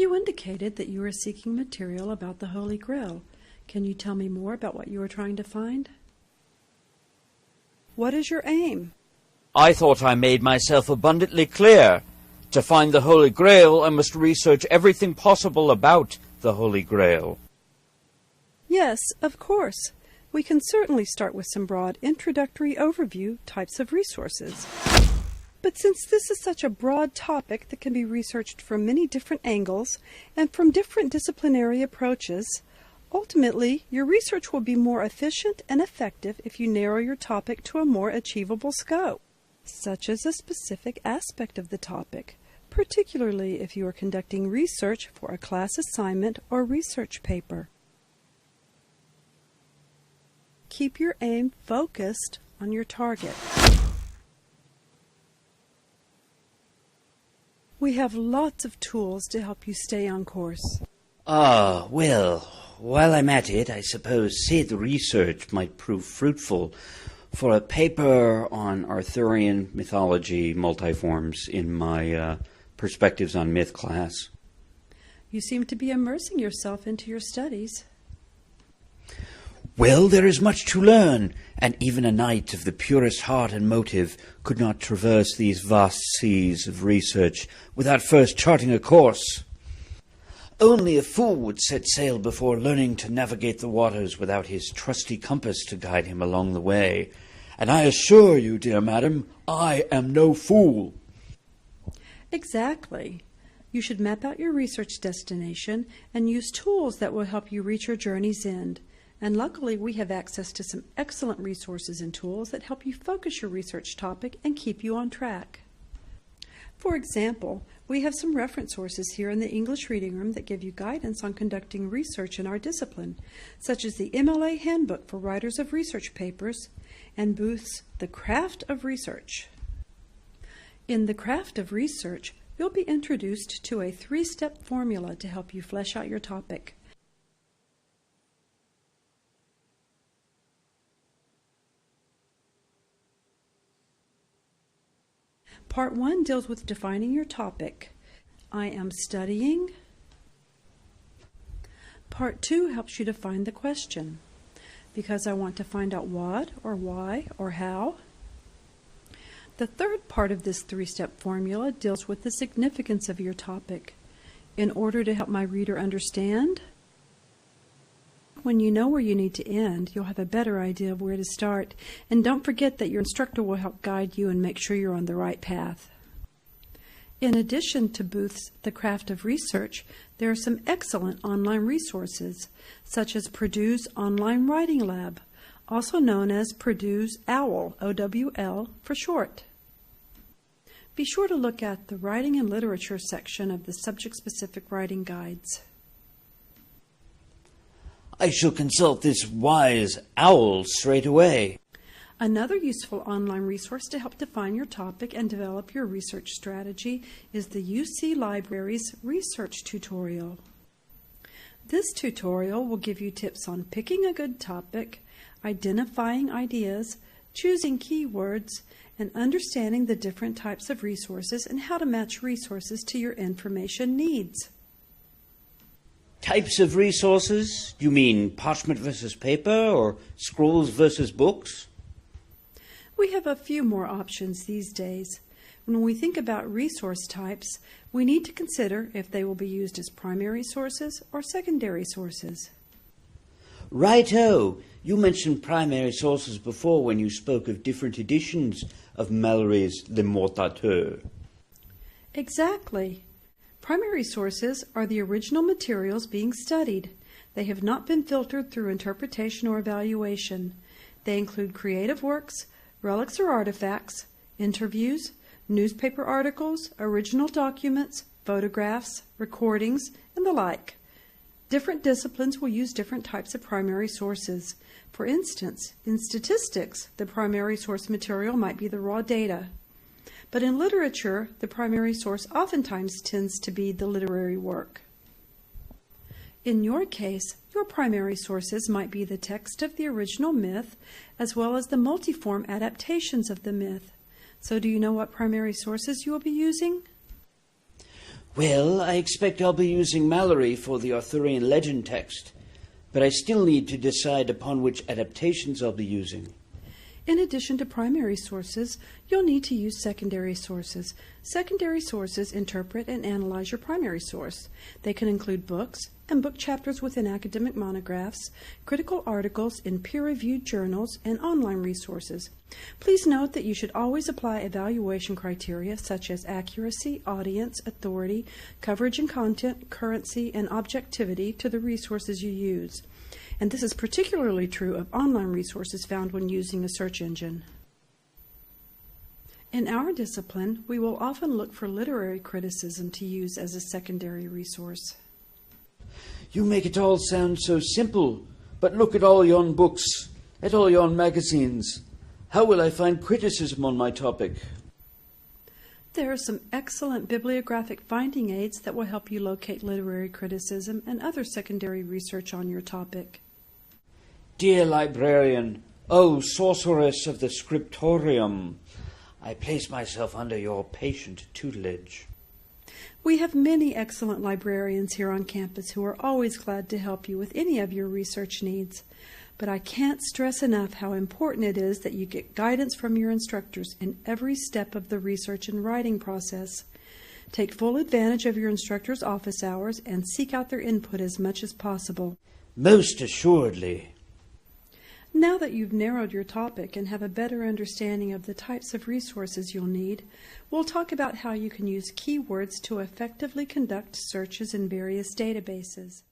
You indicated that you were seeking material about the Holy Grail. Can you tell me more about what you are trying to find? What is your aim? I thought I made myself abundantly clear. To find the Holy Grail, I must research everything possible about the Holy Grail. Yes, of course. We can certainly start with some broad introductory overview types of resources. But since this is such a broad topic that can be researched from many different angles and from different disciplinary approaches, ultimately your research will be more efficient and effective if you narrow your topic to a more achievable scope, such as a specific aspect of the topic, particularly if you are conducting research for a class assignment or research paper. Keep your aim focused on your target. We have lots of tools to help you stay on course. Well, while I'm at it, I suppose said research might prove fruitful for a paper on Arthurian mythology multiforms in my Perspectives on Myth class. You seem to be immersing yourself into your studies. Well, there is much to learn, and even a knight of the purest heart and motive could not traverse these vast seas of research without first charting a course. Only a fool would set sail before learning to navigate the waters without his trusty compass to guide him along the way. And I assure you, dear madam, I am no fool. Exactly. You should map out your research destination and use tools that will help you reach your journey's end. And luckily, we have access to some excellent resources and tools that help you focus your research topic and keep you on track. For example, we have some reference sources here in the English Reading Room that give you guidance on conducting research in our discipline, such as the MLA Handbook for Writers of Research Papers and Booth's The Craft of Research. In The Craft of Research, you'll be introduced to a 3-step formula to help you flesh out your topic. Part 1 deals with defining your topic. I am studying. Part 2 helps you define the question. Because I want to find out what, or why, or how. The third part of this 3-step formula deals with the significance of your topic. In order to help my reader understand, when you know where you need to end, you'll have a better idea of where to start. And don't forget that your instructor will help guide you and make sure you're on the right path. In addition to Booth's The Craft of Research, there are some excellent online resources, such as Purdue's Online Writing Lab, also known as Purdue's OWL, O-W-L for short. Be sure to look at the Writing and Literature section of the subject-specific writing guides. I shall consult this wise owl straight away. Another useful online resource to help define your topic and develop your research strategy is the UC Library's Research Tutorial. This tutorial will give you tips on picking a good topic, identifying ideas, choosing keywords, and understanding the different types of resources and how to match resources to your information needs. Types of resources? You mean parchment versus paper or scrolls versus books? We have a few more options these days. When we think about resource types, we need to consider if they will be used as primary sources or secondary sources. Righto! You mentioned primary sources before when you spoke of different editions of Mallory's Le Mortateur. Exactly. Primary sources are the original materials being studied. They have not been filtered through interpretation or evaluation. They include creative works, relics or artifacts, interviews, newspaper articles, original documents, photographs, recordings, and the like. Different disciplines will use different types of primary sources. For instance, in statistics, the primary source material might be the raw data. But in literature, the primary source oftentimes tends to be the literary work. In your case, your primary sources might be the text of the original myth, as well as the multiform adaptations of the myth. So do you know what primary sources you will be using? Well, I expect I'll be using Mallory for the Arthurian legend text, but I still need to decide upon which adaptations I'll be using. In addition to primary sources, you'll need to use secondary sources. Secondary sources interpret and analyze your primary source. They can include books and book chapters within academic monographs, critical articles in peer-reviewed journals, and online resources. Please note that you should always apply evaluation criteria such as accuracy, audience, authority, coverage and content, currency, and objectivity to the resources you use. And this is particularly true of online resources found when using a search engine. In our discipline, we will often look for literary criticism to use as a secondary resource. You make it all sound so simple, but look at all yon books, at all yon magazines. How will I find criticism on my topic? There are some excellent bibliographic finding aids that will help you locate literary criticism and other secondary research on your topic. Dear librarian, O sorceress of the scriptorium, I place myself under your patient tutelage. We have many excellent librarians here on campus who are always glad to help you with any of your research needs. But I can't stress enough how important it is that you get guidance from your instructors in every step of the research and writing process. Take full advantage of your instructors' office hours and seek out their input as much as possible. Most assuredly. Now that you've narrowed your topic and have a better understanding of the types of resources you'll need, we'll talk about how you can use keywords to effectively conduct searches in various databases.